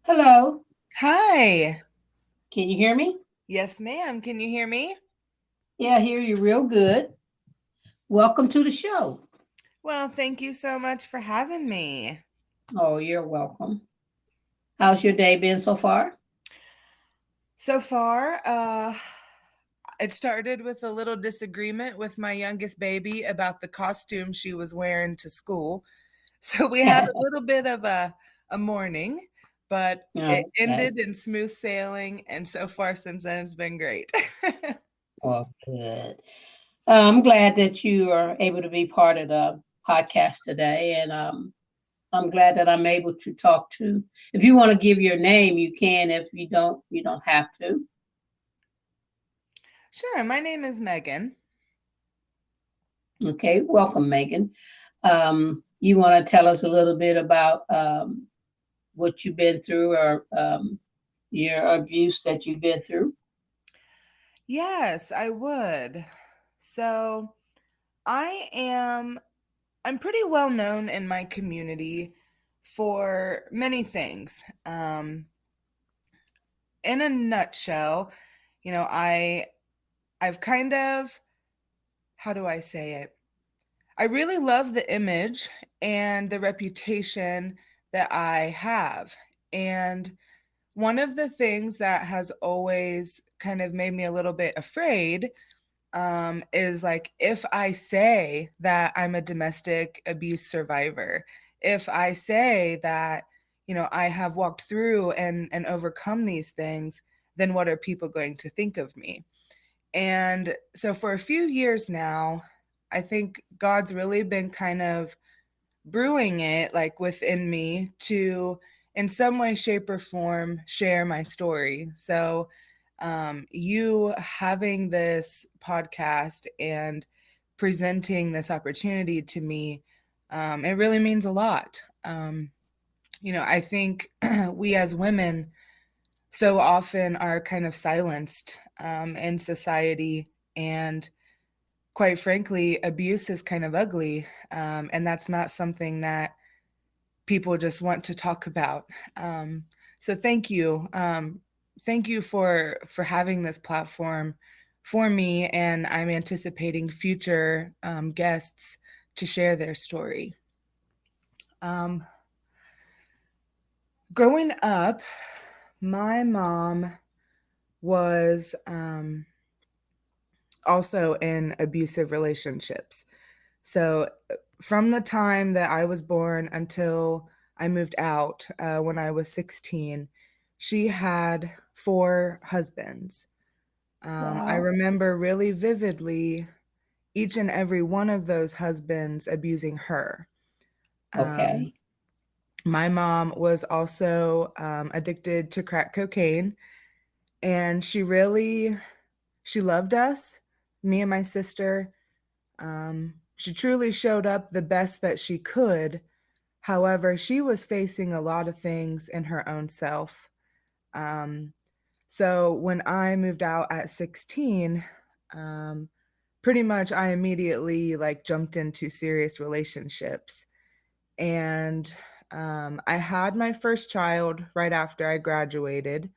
Hello, Hi. can you hear me? Yes, ma'am. Can you hear me? Yeah, I hear you real good. Welcome to the show. Well, thank you so much for having me. Oh, you're welcome. How's your day been so far? So far, it started with a little disagreement with my youngest baby about the costume she was wearing to school. So we had a little bit of a morning, but it Okay, ended in smooth sailing, and so far since then, it's been great. well, good. I'm glad that you are able to be part of the podcast today, and I'm glad that I'm able to talk to. If you want to give your name, you can. If you don't have to. Sure, my name is Megan. Okay, welcome, Megan. You want to tell us a little bit about what you've been through or your abuse that you've been through? Yes, I would. So I am I'm pretty well known in my community for many things. In a nutshell, you know, I've kind of, how do I say it? I really love the image and the reputation that I have. And one of the things that has always kind of made me a little bit afraid is like if I say that I'm a domestic abuse survivor, if I say that, I have walked through and overcome these things, then what are people going to think of me? And so for a few years now, I think God's really been kind of brewing it like within me to in some way shape or form share my story. So you having this podcast and presenting this opportunity to me, it really means a lot. I think we as women so often are kind of silenced in society, and quite frankly abuse is kind of ugly, and that's not something that people just want to talk about. So thank you for having this platform for me, and I'm anticipating future guests to share their story. Um, Growing up, my mom was also in abusive relationships. So, from the time that I was born until I moved out when I was 16, she had four husbands. I Wow. remember really vividly each and every one of those husbands abusing her. Um, Okay. my mom was also addicted to crack cocaine, and she loved us, me and my sister. She truly showed up the best that she could. However, she was facing a lot of things in her own self. Um, so when I moved out at 16, um, pretty much I immediately like jumped into serious relationships. And I had my first child right after I graduated.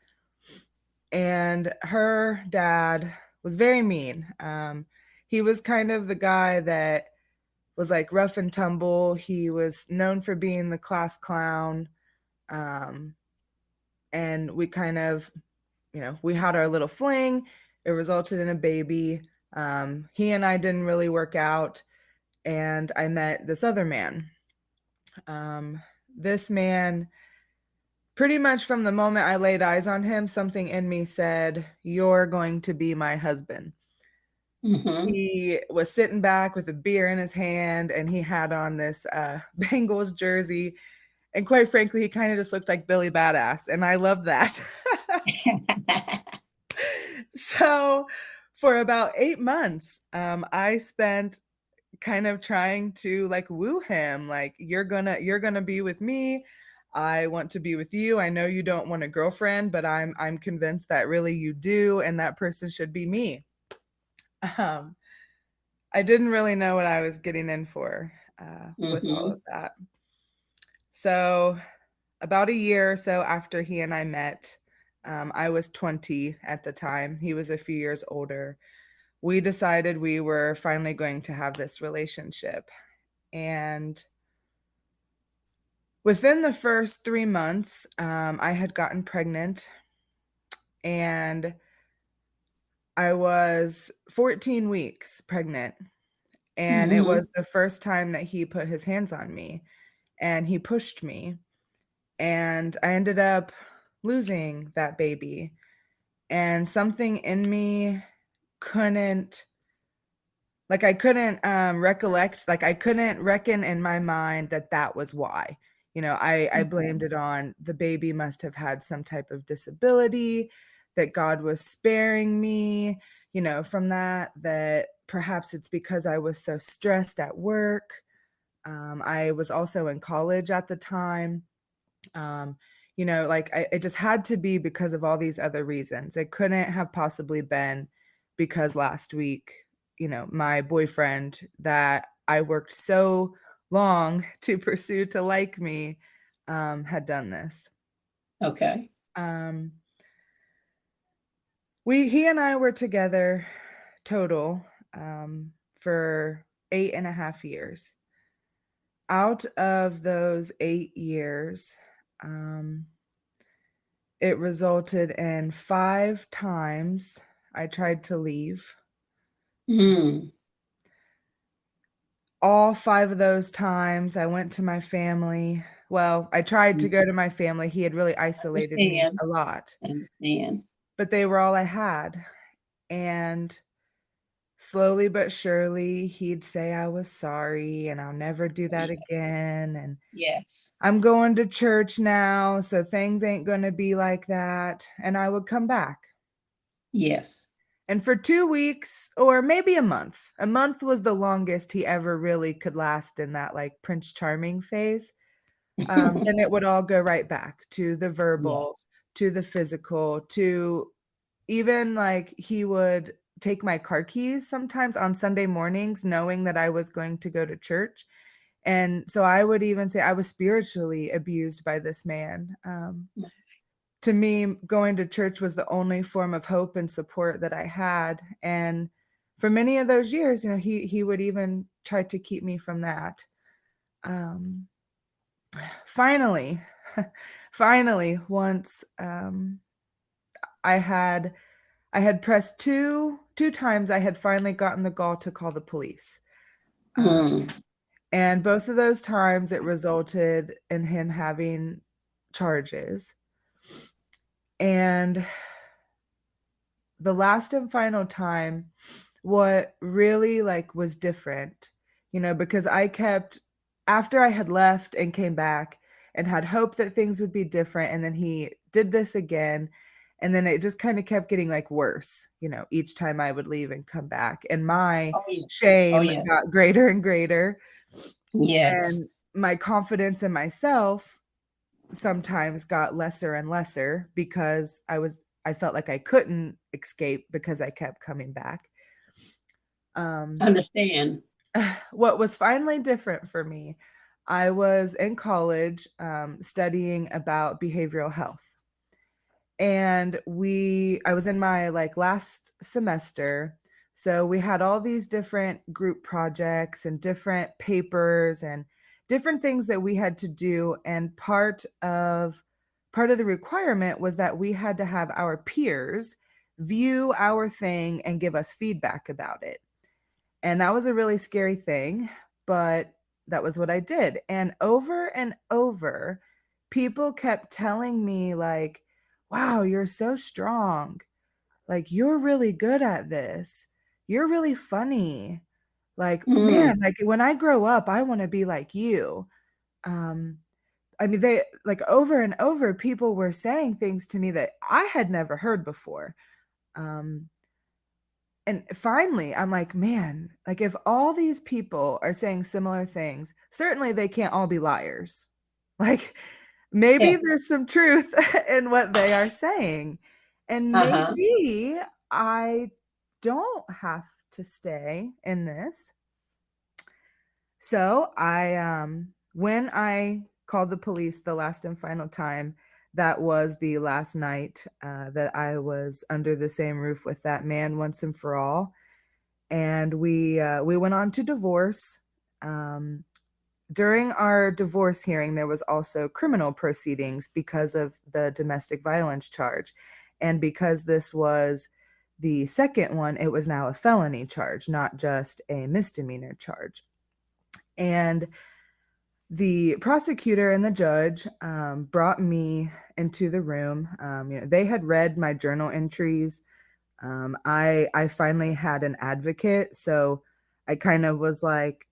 And her dad was very mean. He was kind of the guy that was like rough and tumble. He was known for being the class clown. Um, and we kind of, we had our little fling. It resulted in a baby. He and I didn't really work out. And I met this other man. Um, this man, pretty much from the moment I laid eyes on him, something in me said, "You're going to be my husband." Mm-hmm. He was sitting back with a beer in his hand, and he had on this Bengals jersey. And quite frankly, he kind of just looked like Billy Badass, and I loved that. So, for about 8 months, I spent kind of trying to like woo him, like you're gonna be with me. I want to be with you. I know you don't want a girlfriend, but I'm convinced that really you do, and that person should be me. Um, I didn't really know what I was getting in for with all Mm-hmm. of that. So about a year or so after he and I met, I was 20 at the time. He was a few years older. We decided we were finally going to have this relationship. And within the first 3 months, I had gotten pregnant and I was 14 weeks pregnant. And it Mm-hmm. was the first time that he put his hands on me and he pushed me. And I ended up losing that baby. And something in me couldn't I couldn't, recollect, like, I couldn't reckon in my mind that that was why. I blamed it on the baby must have had some type of disability, that God was sparing me, from that perhaps it's because I was so stressed at work. I was also in college at the time. Um, it just had to be because of all these other reasons. It couldn't have possibly been because last week, my boyfriend that I worked so long to pursue to like me had done this. Okay. Um, he and I were together total for 8.5 years. Out of those 8 years, um, it resulted in 5 times I tried to leave. Mm. All 5 of those times, I went to my family. Well, I tried to go to my family. He had really isolated me Understand. a lot, Understand. but they were all I had. And slowly but surely, he'd say I was sorry and I'll never do that Yes. again. And Yes. I'm going to church now, so things ain't going to be like that. And I would come back. Yes. And for 2 weeks or maybe a month was the longest he ever really could last in that like Prince Charming phase. Then it would all go right back to the verbal, Yes. to the physical, to even like he would take my car keys sometimes on Sunday mornings, knowing that I was going to go to church. And so I would even say I was spiritually abused by this man. To me, going to church was the only form of hope and support that I had. And for many of those years, he would even try to keep me from that. Um, finally, finally, once I had I had pressed two times, I had finally gotten the gall to call the police. Uh, Mm. and both of those times, it resulted in him having charges. And the last and final time, what really like was different, because I kept after I had left and came back and had hope that things would be different, and then he did this again, and then it just kind of kept getting like worse, each time I would leave and come back, and my Oh yes. Oh shame yes. got greater and greater, Yes. and my confidence in myself sometimes got lesser and lesser because I felt like I couldn't escape because I kept coming back. Um, Understand. what was finally different for me, I was in college studying about behavioral health. And I was in my like last semester. So we had all these different group projects and different papers and different things that we had to do. And part of the requirement was that we had to have our peers view our thing and give us feedback about it. And that was a really scary thing, but that was what I did. And over, people kept telling me, like, wow, you're so strong. Like, you're really good at this. You're really funny. Like, Mm. man, like when I grow up, I want to be like you. Um, I mean, they like over and over, people were saying things to me that I had never heard before. Um, and finally, I'm like, man, like if all these people are saying similar things, certainly they can't all be liars. Like maybe Yeah. there's some truth in what they are saying. And Uh-huh. maybe I don't have to stay in this. So when I called the police the last and final time. That was the last night that I was under the same roof with that man once and for all. And we went on to divorce. During our divorce hearing, there was also criminal proceedings because of the domestic violence charge. And because this was the second one, it was now a felony charge, not just a misdemeanor charge. And the prosecutor and the judge brought me into the room. They had read my journal entries. I finally had an advocate, so I kind of was like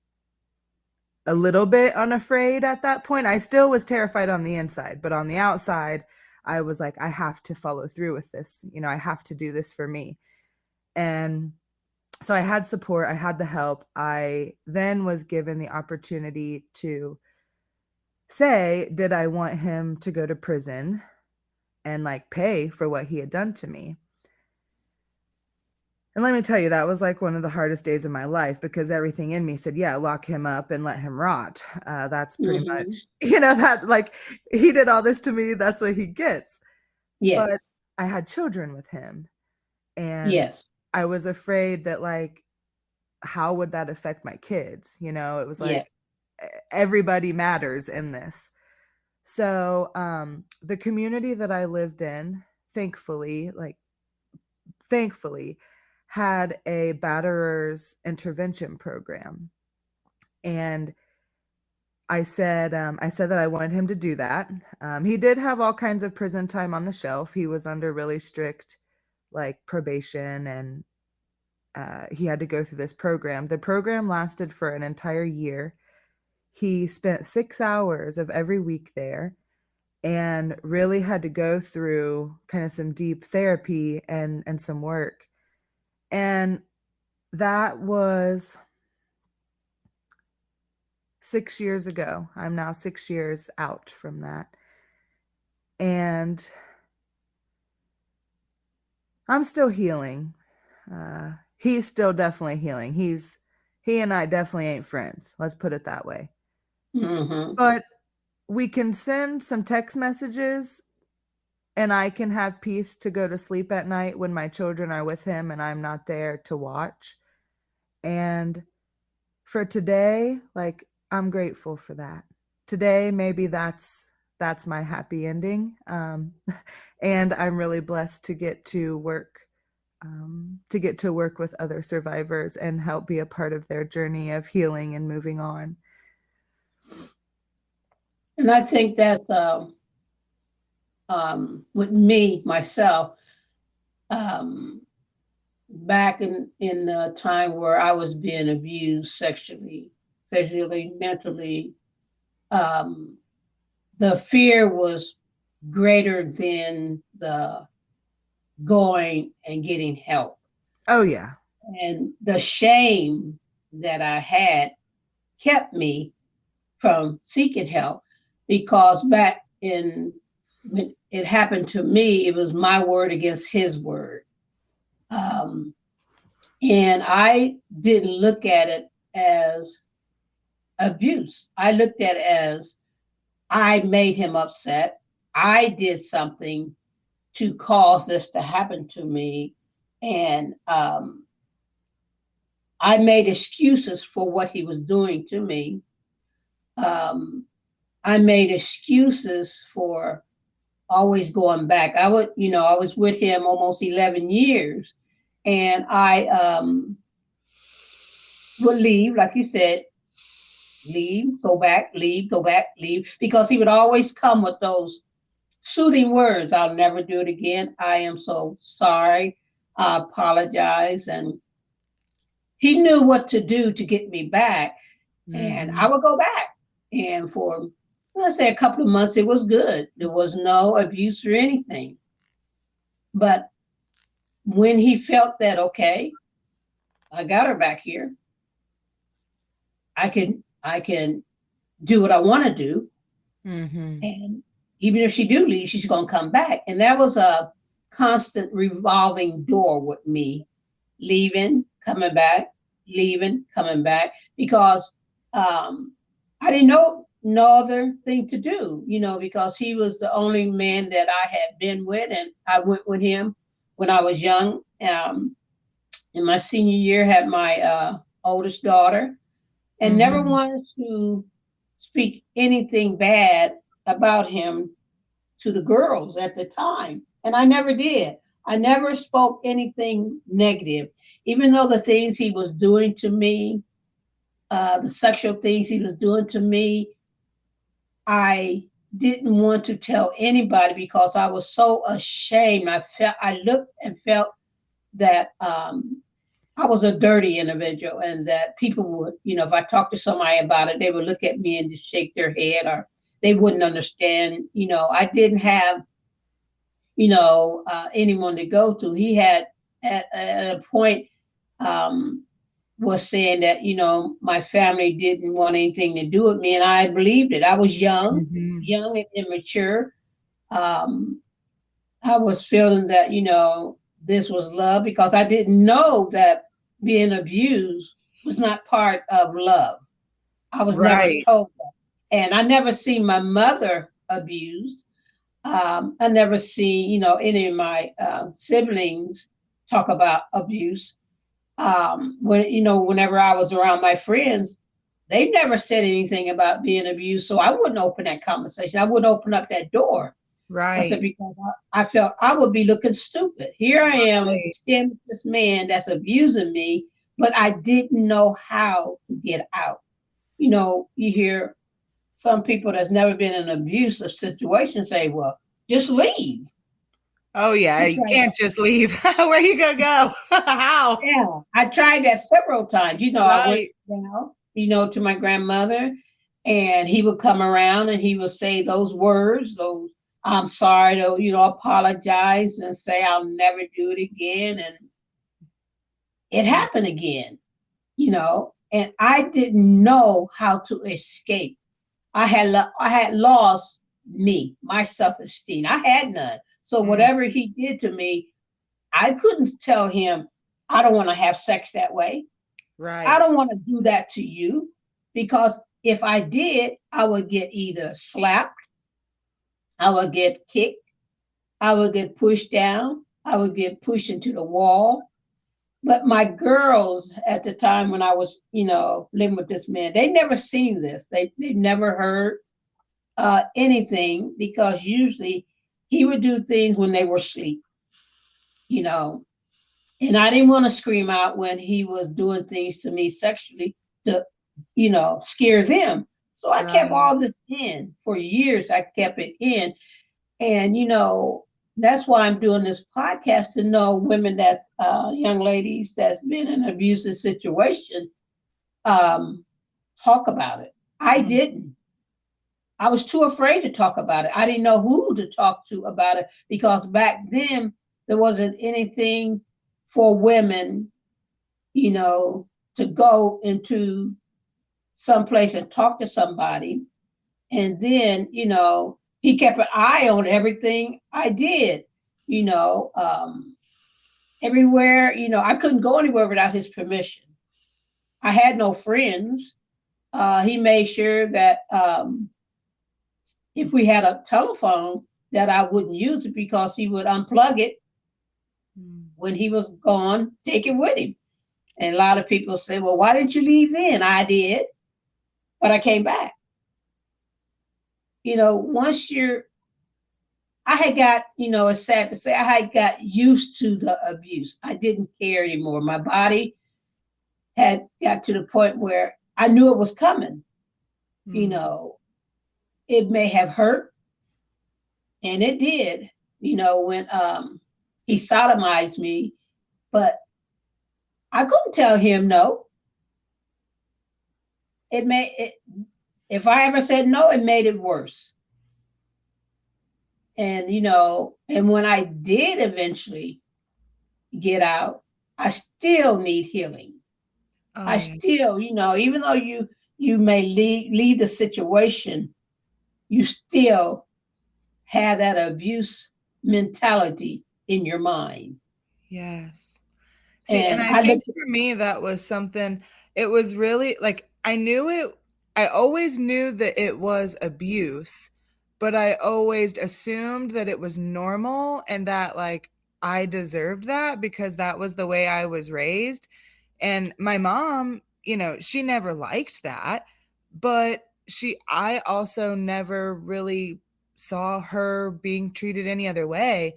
a little bit unafraid at that point. I still was terrified on the inside, but on the outside, I was like, I have to follow through with this. I have to do this for me. And so I had support, I had the help. I then was given the opportunity to say, did I want him to go to prison and like pay for what he had done to me? And let me tell you, that was like one of the hardest days of my life, because everything in me said, yeah, lock him up and let him rot. That's pretty much, that like he did all this to me. That's what he gets. Yes. But I had children with him. And Yes. I was afraid that like, how would that affect my kids? It was like, everybody matters in this. So the community that I lived in, thankfully, had a batterers intervention program. And I said that I wanted him to do that. He did have all kinds of prison time on the shelf. He was under really strict like probation, and he had to go through this program. The program lasted for an entire year. He spent 6 hours of every week there and really had to go through kind of some deep therapy and some work. And that was 6 years ago. I'm now 6 years out from that. And I'm still healing. He's still definitely healing. He and I definitely ain't friends. Let's put it that way. Mm-hmm. But we can send some text messages, and I can have peace to go to sleep at night when my children are with him and I'm not there to watch. And for today, like, I'm grateful for that. Today, maybe that's my happy ending. And I'm really blessed to get to work with other survivors and help be a part of their journey of healing and moving on. And I think that with me, myself, back in the time where I was being abused sexually, physically, mentally, the fear was greater than the going and getting help. Oh, yeah. And the shame that I had kept me from seeking help, because back when it happened to me, it was my word against his word. And I didn't look at it as abuse. I looked at it as I made him upset. I did something to cause this to happen to me. And I made excuses for what he was doing to me. I made excuses for always going back. I was with him almost 11 years, and I would leave, like you said, leave, go back, leave, go back, leave, because he would always come with those soothing words. I'll never do it again. I am so sorry. I apologize. And he knew what to do to get me back. And I would go back. And for, let's say, a couple of months, it was good. There was no abuse or anything. But when he felt that, okay, I got her back here, I can do what I want to do. And even if she do leave, she's going to come back. And that was a constant revolving door with me, leaving, coming back, leaving, coming back, because I didn't know no other thing to do, because he was the only man that I had been with, and I went with him when I was young. In my senior year, had my oldest daughter, and never Mm-hmm. wanted to speak anything bad about him to the girls at the time. And I never did. I never spoke anything negative, even though the things he was doing to me, the sexual things he was doing to me, I didn't want to tell anybody because I was so ashamed. I looked and felt that I was a dirty individual, and that people would, if I talked to somebody about it, they would look at me and just shake their head, or they wouldn't understand. I didn't have, anyone to go to. He had at a point um, was saying that, my family didn't want anything to do with me, and I believed it. I was Mm-hmm. young and immature. Um, I was feeling that, this was love, because I didn't know that being abused was not part of love. I was never Right. told that. And I never seen my mother abused. I never seen, any of my siblings talk about abuse. Whenever I was around my friends, they never said anything about being abused. So I wouldn't open that conversation. I wouldn't open up that door. I said, Right. because I felt I would be looking stupid. Here I am Right. standing with this man that's abusing me, but I didn't know how to get out. You hear some people that's never been in an abusive situation say, well, just leave. Oh yeah, I you tried can't that. just leave. Where are you gonna go? How? Yeah, I tried that several times. I went Right. down, to my grandmother, and he would come around and he would say those words, those I'm sorry, to, apologize and say I'll never do it again. And it happened again, and I didn't know how to escape. I had lost my self-esteem. I had none. So Mm, whatever he did to me, I couldn't tell him, I don't want to have sex that way. I right. don't want to do that to you, because if I did, I would get either slapped, I would get kicked, I would get pushed down, I would get pushed into the wall. But my girls at the time when I was, living with this man, they never seen this. They never heard anything, because usually he would do things when they were asleep, you know. And I didn't want to scream out when he was doing things to me sexually to, scare them. So I kept Right. all this in for years. I kept it in. And, that's why I'm doing this podcast, to know women that's young ladies that's been in an abusive situation, um, talk about it. I Mm, didn't. I was too afraid to talk about it. I didn't know who to talk to about it, because back then there wasn't anything for women, you know, to go into some place and talk to somebody. And then, he kept an eye on everything I did, you know, um, everywhere, I couldn't go anywhere without his permission. I had no friends. He made sure that if we had a telephone, that I wouldn't use it, because he would unplug it mm. when he was gone, take it with him. And a lot of people say, well, why didn't you leave then? I did, but I came back. Once I had got, it's sad to say, I had got used to the abuse. I didn't care anymore. My body had got to the point where I knew it was coming. You Mm. know, it may have hurt, and it did, when he sodomized me, but I couldn't tell him no. If I ever said no, it made it worse. And, and when I did eventually get out, I still need healing. Oh I yeah. still, even though you may leave the situation, you still have that abuse mentality in your mind. Yes. See, and And I I think looked, for me that was something, it was really like I knew it, I always knew that it was abuse, but I always assumed that it was normal and that like I deserved that because that was the way I was raised. And my mom, she never liked that, but I also never really saw her being treated any other way.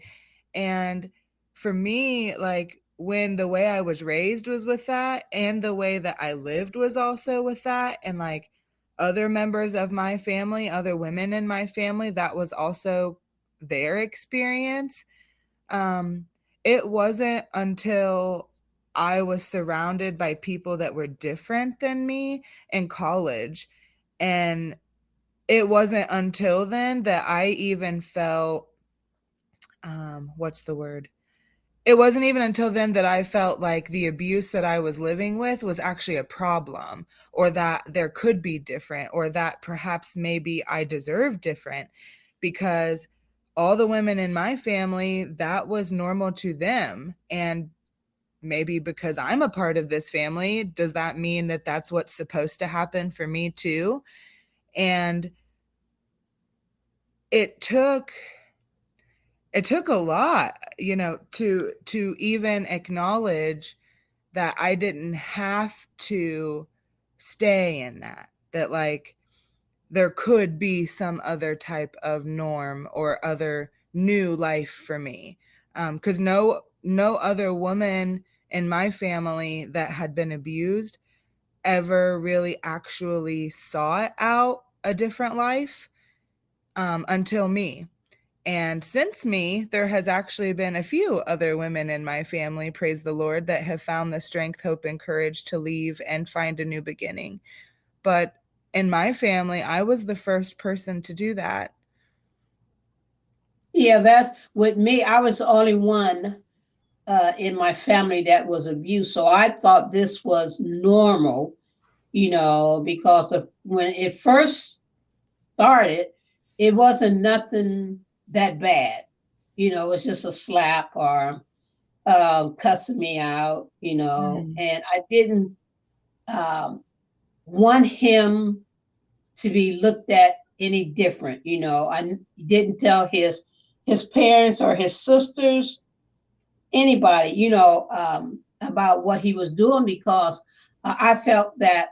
And for me, like when the way I was raised was with that, and the way that I lived was also with that, and like other members of my family, other women in my family, that was also their experience. Um, it wasn't until I was surrounded by people that were different than me in college. And it wasn't until then that I even felt, what's the word? It wasn't even until then that I felt like the abuse that I was living with was actually a problem, or that there could be different, or that perhaps maybe I deserve different, because all the women in my family, that was normal to them. And maybe because I'm a part of this family, does that mean that that's what's supposed to happen for me too? And it took it took a lot, to even acknowledge that I didn't have to stay in that like there could be some other type of norm or other new life for me. Because no other woman in my family that had been abused ever really actually sought out a different life, until me. And since me, there has actually been a few other women in my family, praise the Lord, that have found the strength, hope, and courage to leave and find a new beginning. But in my family, I was the first person to do that. Yeah, that's with me. I was the only one in my family that was abused. So I thought this was normal, because of when it first started, it wasn't nothing that bad. It's just a slap or cussing me out, Mm. and I didn't um, want him to be looked at any different. I didn't tell his parents or his sisters, anybody, about what he was doing because I felt that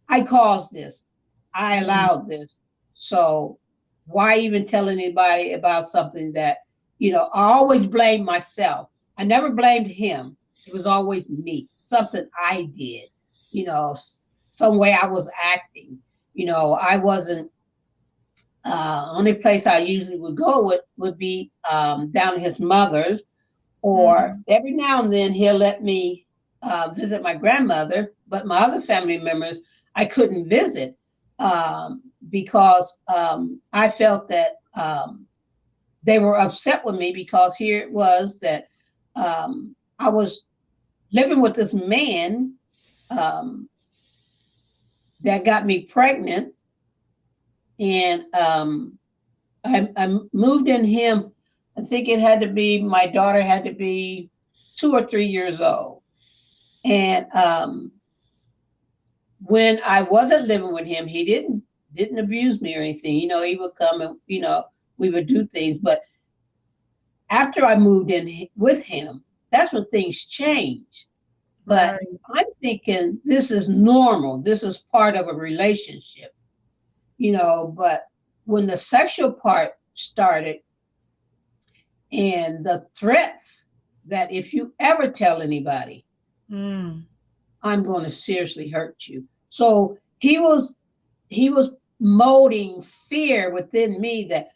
I caused this, I Mm. allowed this. So why even tell anybody about something that, I always blamed myself. I never blamed him. It was always me, something I did, you know, some way I was acting. I wasn't, only place I usually would go would be down to his mother's, or Mm. every now and then he'll let me visit my grandmother, but my other family members I couldn't visit because I felt that they were upset with me because here it was that I was living with this man um, that got me pregnant, and I moved in him. I think it had to be my daughter had to be 2 or 3 years old. And when I wasn't living with him, he didn't abuse me or anything. He would come and we would do things. But after I moved in with him, that's when things changed. But Right. I'm thinking this is normal. This is part of a relationship, But when the sexual part started and the threats that if you ever tell anybody, Mm. I'm going to seriously hurt you. So he was molding fear within me that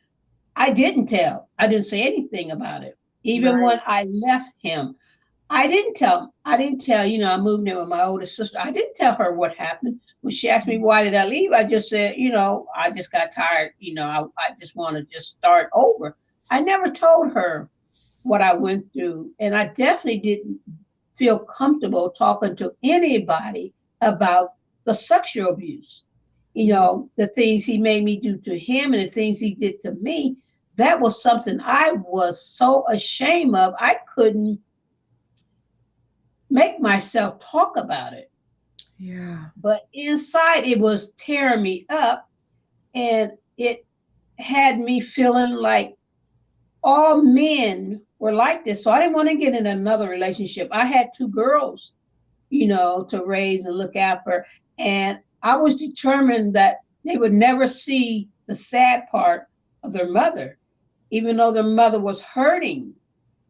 I didn't tell. I didn't say anything about it. Even Right. when I left him, I didn't tell. I didn't tell. I moved in with my older sister. I didn't tell her what happened. When she asked me Mm. why did I leave, I just said, I just got tired. I just want to just start over. I never told her what I went through, and I definitely didn't feel comfortable talking to anybody about the sexual abuse. Yeah. The things he made me do to him and the things he did to me. That was something I was so ashamed of. I couldn't make myself talk about it. Yeah. But inside it was tearing me up, and it had me feeling like all men were like this. So I didn't want to get in another relationship. I had two girls, to raise and look after. And I was determined that they would never see the sad part of their mother, even though their mother was hurting,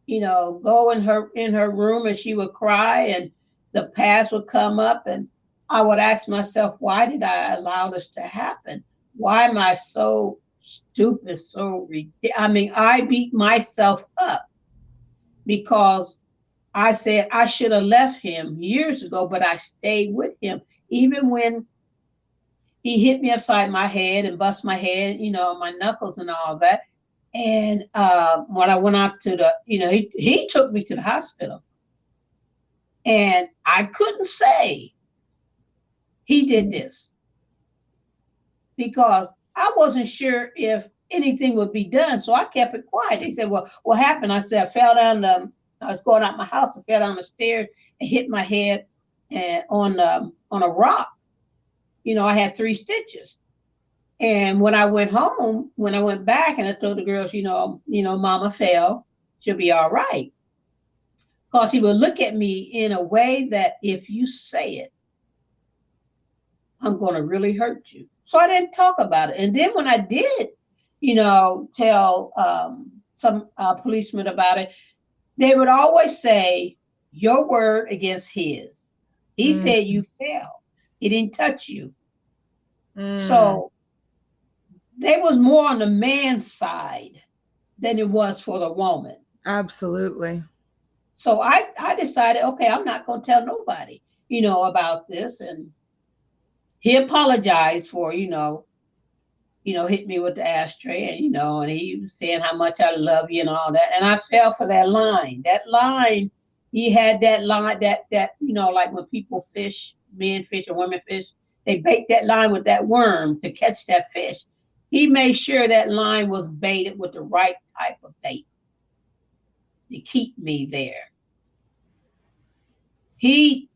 go in her room and she would cry and the past would come up, and I would ask myself, why did I allow this to happen? Why am I so stupid, so ridiculous? I mean, I beat myself up because I said I should have left him years ago, but I stayed with him. Even when he hit me upside my head and bust my head, my knuckles and all that. And when I went out to he took me to the hospital. And I couldn't say he did this because I wasn't sure if anything would be done. So I kept it quiet. They said, well, what happened? I said, I was going out my house and fell down the stairs and hit my head on a rock. I had 3 stitches. And when I went home, when I went back and I told the girls, mama fell, she'll be all right. Because he would look at me in a way that if you say it, I'm going to really hurt you. So I didn't talk about it. And then when I did, tell some policemen about it, they would always say, your word against his. He said you fell. He didn't touch you. So they was more on the man's side than it was for the woman. Absolutely. So I decided, okay, I'm not going to tell nobody, about this. And he apologized for, hit me with the ashtray and, and he was saying how much I love you and all that. And I fell for that line. That line, he had that line that, like when people fish, men fish or women fish, they bait that line with that worm to catch that fish. He made sure that line was baited with the right type of bait to keep me there. He,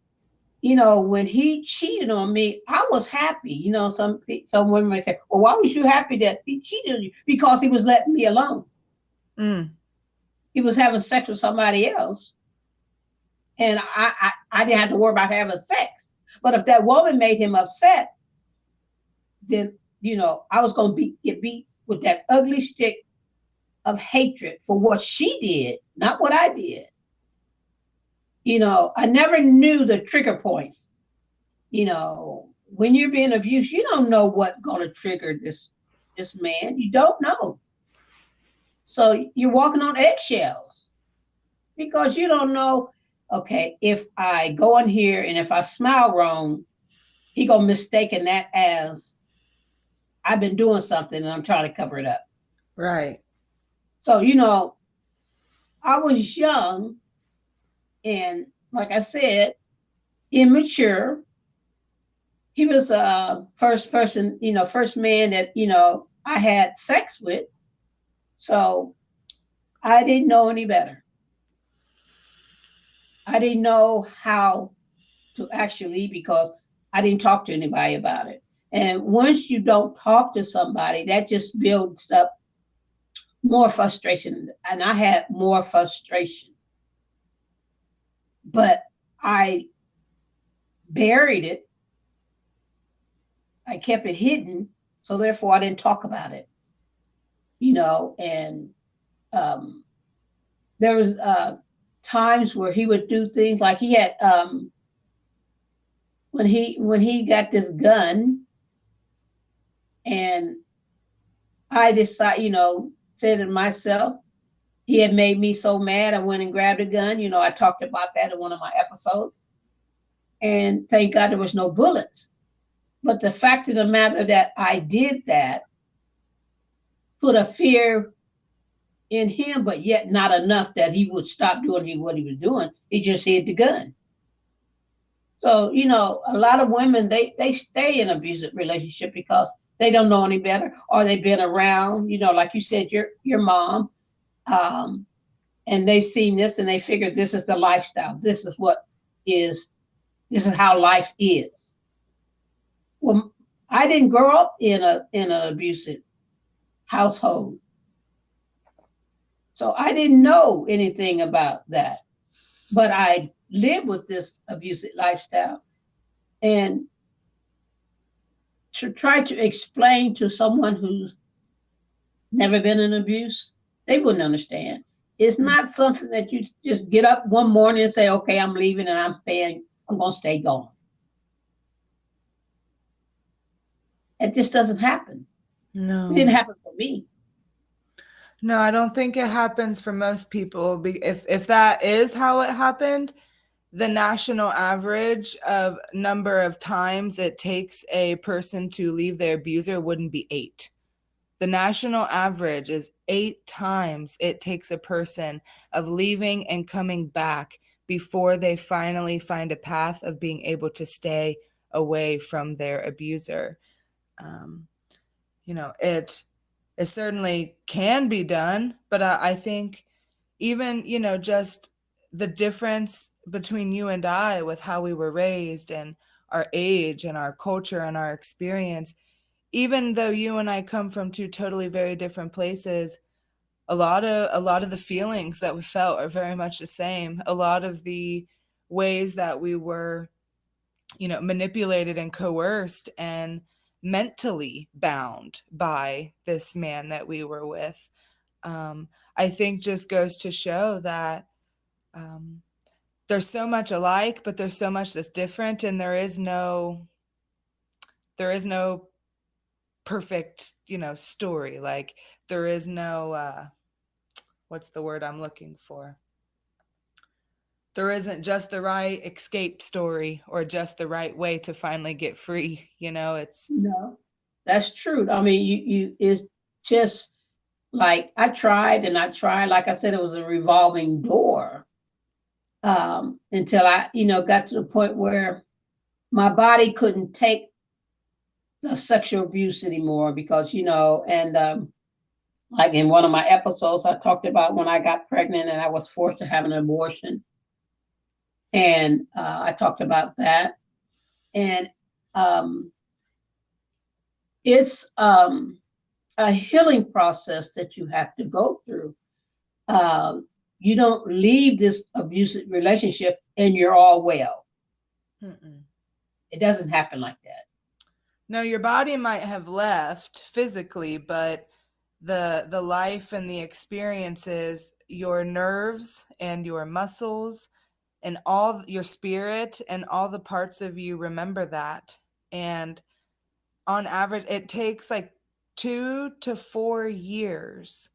when he cheated on me, I was happy. Some women may say, well, why was you happy that he cheated on you? Because he was letting me alone. He was having sex with somebody else. And I didn't have to worry about having sex. But if that woman made him upset, then, I was going to get beat with that ugly stick of hatred for what she did, not what I did. I never knew the trigger points. When you're being abused, you don't know what's going to trigger this man. You don't know. So you're walking on eggshells because you don't know, okay, if I go in here and if I smile wrong, he going to mistaken that as I've been doing something and I'm trying to cover it up. Right. So, I was young and, like I said, immature. He was the first man that, I had sex with. So I didn't know any better. I didn't know how to actually, because I didn't talk to anybody about it. And once you don't talk to somebody, that just builds up more frustration. And I had more frustration. But I buried it. I kept it hidden. So therefore I didn't talk about it. And there was times where he would do things like he had when he got this gun, and I decided, said to myself, he had made me so mad. I went and grabbed a gun. I talked about that in one of my episodes. And thank God there was no bullets. But the fact of the matter that I did that put a fear in him, but yet not enough that he would stop doing what he was doing. He just hid the gun. So, a lot of women, they stay in an abusive relationship because they don't know any better, or they've been around, like you said, your mom, and they've seen this and they figured this is the lifestyle. This is what is This is how life is. Well, I didn't grow up in an abusive household. So I didn't know anything about that. But I lived with this abusive lifestyle. And to try to explain to someone who's never been in abuse, they wouldn't understand. It's not something that you just get up one morning and say, okay, I'm leaving and I'm going to stay gone. It just doesn't happen. No. It didn't happen for me. No, I don't think it happens for most people. If that is how it happened, the national average of number of times it takes a person to leave their abuser wouldn't be 8. The national average is 8 times it takes a person of leaving and coming back before they finally find a path of being able to stay away from their abuser. It certainly can be done, but I think even, just the difference between you and I with how we were raised and our age and our culture and our experience, even though you and I come from two totally very different places, a lot of the feelings that we felt are very much the same. A lot of the ways that we were, manipulated and coerced and mentally bound by this man that we were with, I think just goes to show that there's so much alike, but there's so much that's different, and there is no perfect, story. Like there is no what's the word I'm looking for? There isn't just the right escape story or just the right way to finally get free. It's No, that's true. I mean, it's just like I tried and I tried. Like I said, it was a revolving door until I, got to the point where my body couldn't take the sexual abuse anymore because, and like in one of my episodes, I talked about when I got pregnant and I was forced to have an abortion. And I talked about that. And it's a healing process that you have to go through. You don't leave this abusive relationship and you're all well. Mm-mm. It doesn't happen like that. No, your body might have left physically, but the life and the experiences, your nerves and your muscles and all your spirit and all the parts of you remember that. And on average, it takes like 2 to 4 years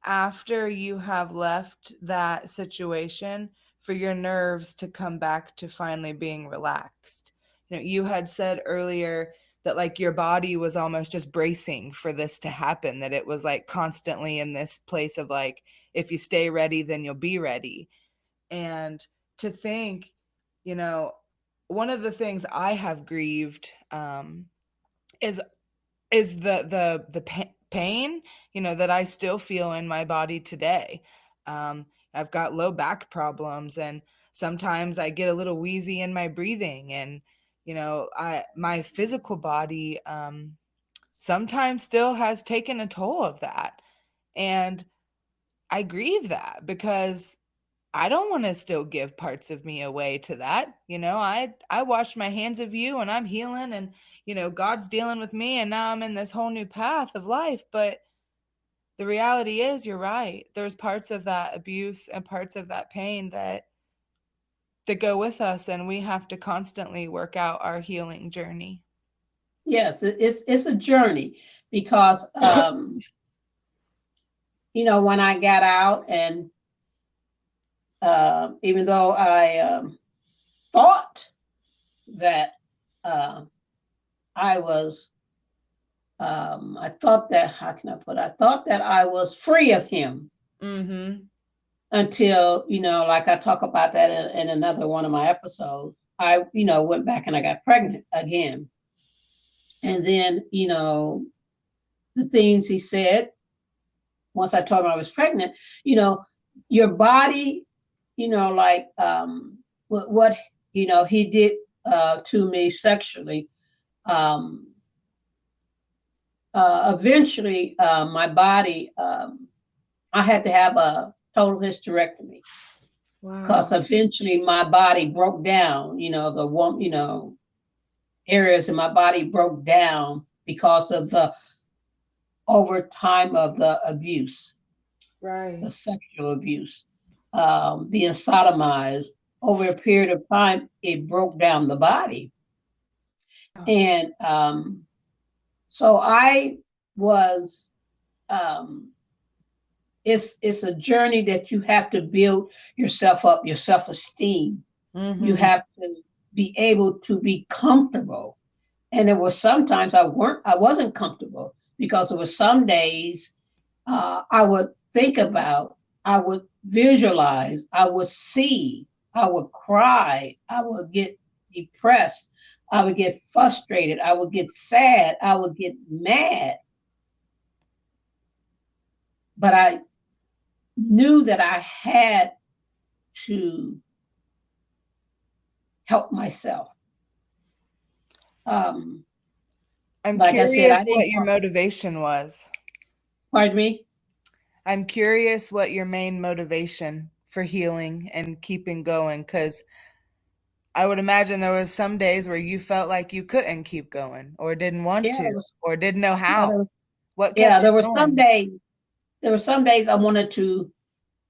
after you have left that situation for your nerves to come back to finally being relaxed. You had said earlier that like your body was almost just bracing for this to happen, that it was like constantly in this place of like, if you stay ready, then you'll be ready. And to think, one of the things I have grieved is the pain, that I still feel in my body today. I've got low back problems, and sometimes I get a little wheezy in my breathing, and my physical body sometimes still has taken a toll of that, and I grieve that because I don't want to still give parts of me away to that. I washed my hands of you and I'm healing, and, God's dealing with me, and now I'm in this whole new path of life. But the reality is, you're right. There's parts of that abuse and parts of that pain that go with us, and we have to constantly work out our healing journey. Yes, it's a journey because, when I got out and even though I thought that I was, I thought that, how can I put it? I thought that I was free of him. Mm-hmm. Until, like I talk about that in another one of my episodes, I, went back and I got pregnant again. And then, the things he said, once I told him I was pregnant, your body, like what he did to me sexually. Um, Eventually, my body, I had to have a total hysterectomy because Wow. eventually my body broke down. The one, areas in my body broke down because of the over time of the abuse, Right. the sexual abuse, being sodomized over a period of time. It broke down the body, and so I was. Um, it's a journey that you have to build yourself up, your self-esteem. You Mm-hmm. have to be able to be comfortable. And it was sometimes I wasn't comfortable because there were some days I would think about, I would visualize, I would see, I would cry, I would get depressed, I would get frustrated, I would get sad, I would get mad. But I knew that I had to help myself. Um, I'm like I said, I curious what didn't your want, motivation was. pardon me? I'm curious what your main motivation for healing and keeping going, because I would imagine there was some days where you felt like you couldn't keep going or didn't want Yeah, to or didn't know yeah, how. What yeah, kept there you were some going? days, I wanted to,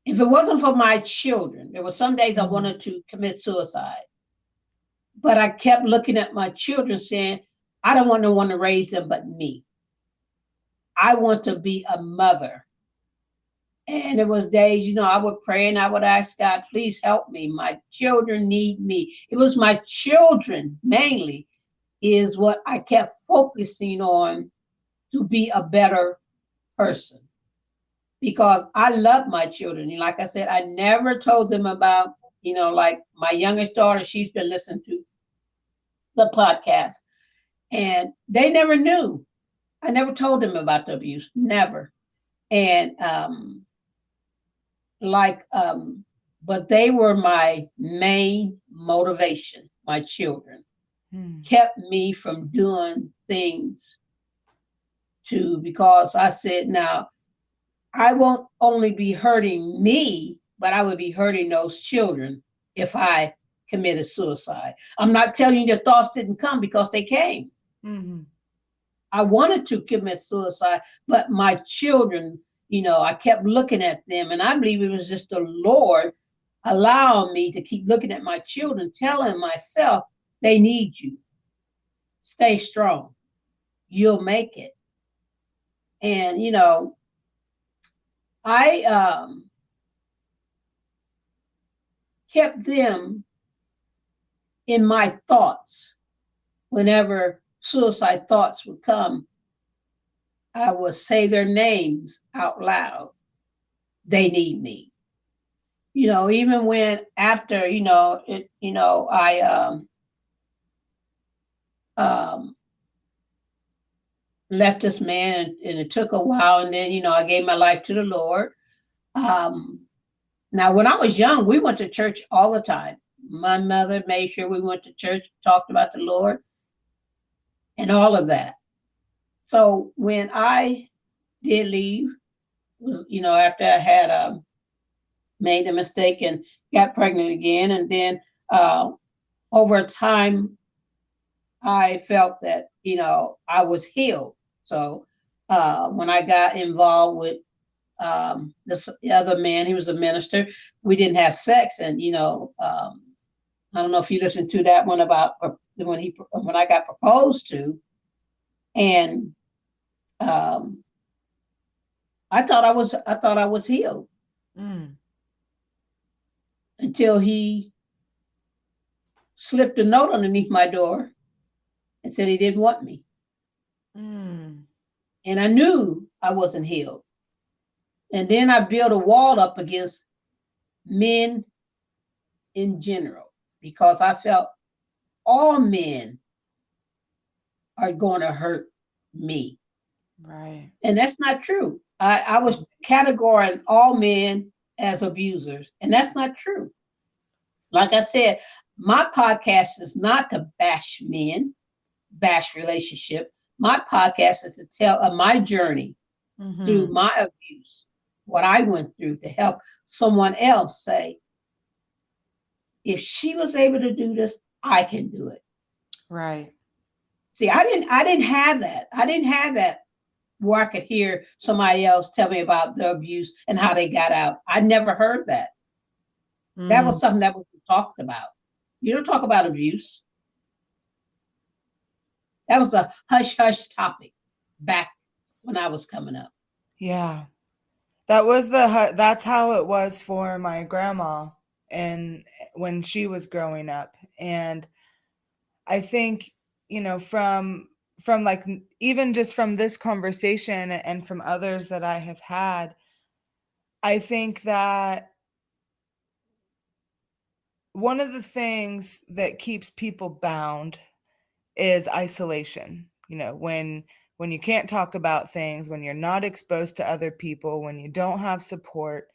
if it wasn't for my children, there were some days I Mhm. wanted to commit suicide. But I kept looking at my children saying, I don't want no one to raise them but me. I want to be a mother. And it was days, I would pray and I would ask God, please help me. My children need me. It was my children mainly is what I kept focusing on to be a better person because I love my children. And like I said, I never told them about, like my youngest daughter, she's been listening to the podcast and they never knew. I never told them about the abuse, never. And like, but they were my main motivation, my children Hmm. kept me from doing things because I said, now I won't only be hurting me, but I would be hurting those children if I committed suicide. I'm not telling you the thoughts didn't come because they came. Hmm. I wanted to commit suicide, but my children, I kept looking at them, and I believe it was just the Lord allowing me to keep looking at my children, telling myself, they need you. Stay strong. You'll make it. And, I kept them in my thoughts. Whenever suicide thoughts would come, I would say their names out loud. They need me. Even when after, I um, left this man and it took a while. And then, I gave my life to the Lord. Um, Now, when I was young, we went to church all the time. My mother made sure we went to church, talked about the Lord and all of that. So when I did leave, was, after I had made a mistake and got pregnant again. And then over time, I felt that, I was healed. So when I got involved with this other man, he was a minister, we didn't have sex. And, I don't know if you listened to that one about when I got proposed to. And um, I thought I was healed Mm. until he slipped a note underneath my door and said he didn't want me. Mm. And I knew I wasn't healed. And then I built a wall up against men in general because I felt all men are going to hurt me. Right. And that's not true. I was categorizing all men as abusers, and that's not true. Like I said, My podcast is not to bash men, bash relationship. My podcast is to tell of my journey through Mm-hmm. my abuse, what I went through to help someone else say, if she was able to do this, I can do it. Right. See, I didn't have that. I didn't have that where I could hear somebody else tell me about the abuse and how they got out. I never heard that. That Mm. was something that was talked about. You don't talk about abuse. That was a hush hush topic back when I was coming up. Yeah. That's how it was for my grandma and when she was growing up. And I think, from like even just from this conversation and from others that I have had, I think that one of the things that keeps people bound is isolation. When you can't talk about things, when you're not exposed to other people, when you don't have support.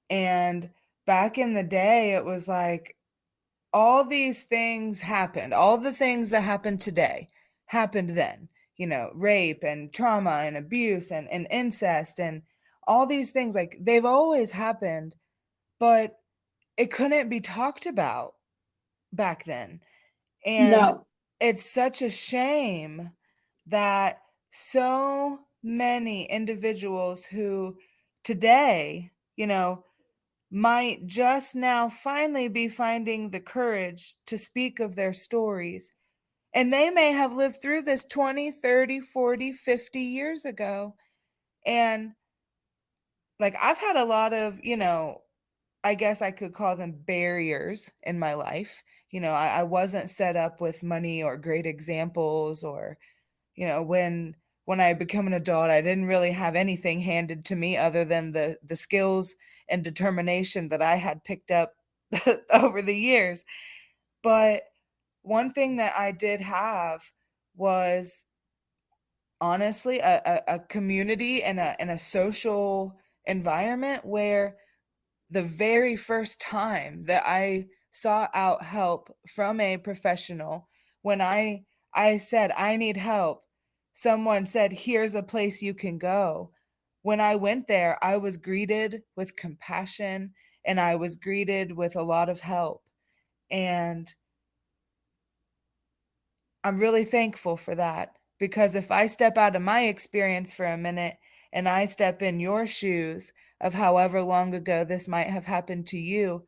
And back in the day, it was like all these things happened. All the things that happened today happened then. Rape and trauma and abuse and incest and all these things, like they've always happened, but it couldn't be talked about back then. And No, it's such a shame that so many individuals who today, might just now finally be finding the courage to speak of their stories. And they may have lived through this 20, 30, 40, 50 years ago. And like I've had a lot of, I guess I could call them barriers in my life. I wasn't set up with money or great examples, or, when I become an adult, I didn't really have anything handed to me other than the skills and determination that I had picked up over the years. But one thing that I did have was honestly a community and a social environment where the very first time that I sought out help from a professional, when I said I need help, someone said here's a place you can go. When I went there, I was greeted with compassion and I was greeted with a lot of help. And I'm really thankful for that, because if I step out of my experience for a minute and I step in your shoes of however long ago this might have happened to you,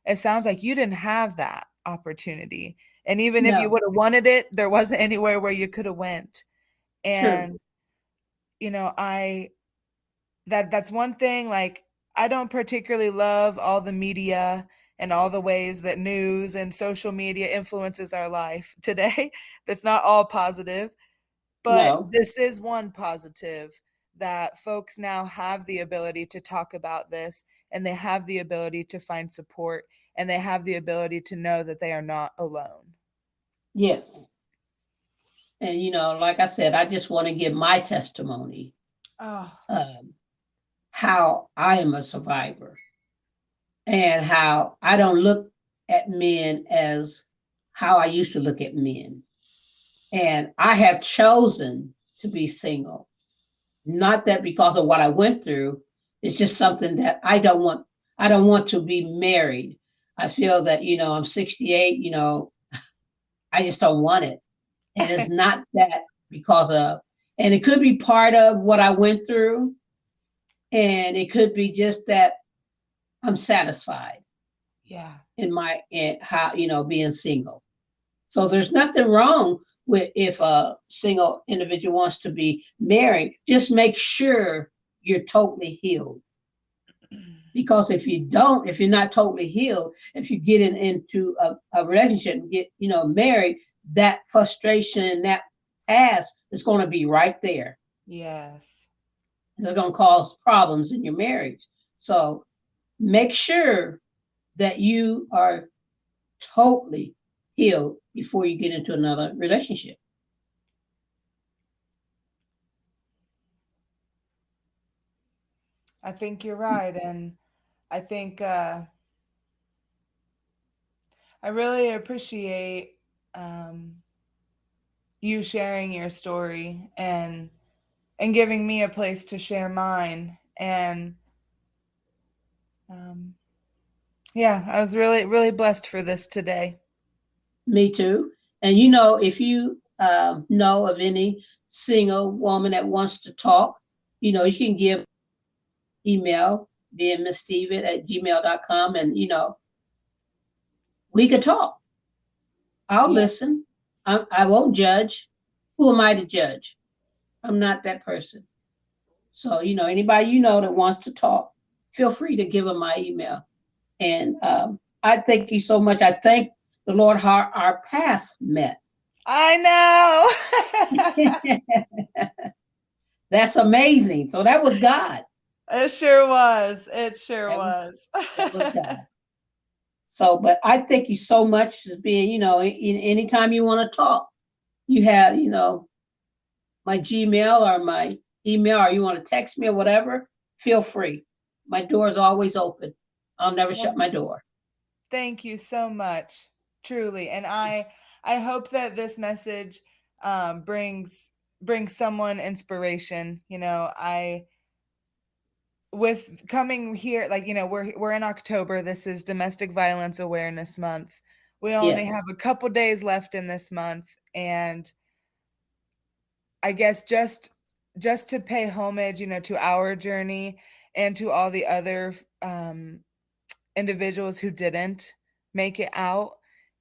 it sounds like you didn't have that opportunity. And even if you no, would have wanted it, there wasn't anywhere where you could have went. true. And I that's one thing, like I don't particularly love all the media and all the ways that news and social media influences our life today. That's not all positive, but No, this is one positive, that folks now have the ability to talk about this, and they have the ability to find support, and they have the ability to know that they are not alone. yes. And, like I said, I just want to give my testimony, Oh, um, how I am a survivor and how I don't look at men as how I used to look at men. And I have chosen to be single. Not that because of what I went through, it's just something that I don't want. I don't want to be married. I feel that, I'm 68, I just don't want it. And it's not that because of, and it could be part of what I went through. And it could be just that I'm satisfied yeah. in how, being single. So there's nothing wrong with if a single individual wants to be married, just make sure you're totally healed. Because if you're not totally healed, if you get into a relationship and get, married, that frustration and that past is going to be right there. Yes. It's going to cause problems in your marriage. So make sure that you are totally healed before you get into another relationship. I think you're right. And I think I really appreciate you sharing your story and giving me a place to share mine. And um, yeah, I was really, really blessed for this today. Me too. And if you know of any single woman that wants to talk, you can give email via MsDiva@gmail.com, and we could talk. I'll Yeah. listen. I won't judge. Who am I to judge? I'm not that person. So anybody that wants to talk, feel free to give them my email. And I thank you so much. I thank the Lord how our paths met. I know. That's amazing. So that was God. It sure was. It sure That was was. that was God. So, but I thank you so much for being, anytime you want to talk, you have, my Gmail or my email, or you want to text me or whatever, feel free. My door is always open. I'll never shut my door. Thank you so much, truly. And I hope that this message brings someone inspiration. I with coming here, like we're in October. This is Domestic Violence Awareness Month. We only Yes. have a couple days left in this month, and I guess just to pay homage, to our journey and to all the other individuals who didn't make it out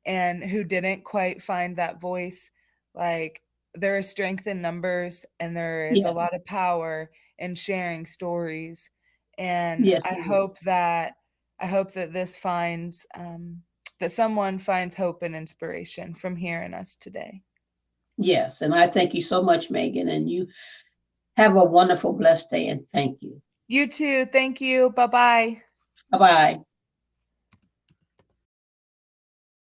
and who didn't quite find that voice. Like, there is strength in numbers, and there is a Yes. lot of power in sharing stories. And Yes. I hope that this finds that someone finds hope and inspiration from hearing us today. Yes. And I thank you so much, Megan. And you have a wonderful, blessed day. And thank you. You too. Thank you. Bye bye. Bye bye.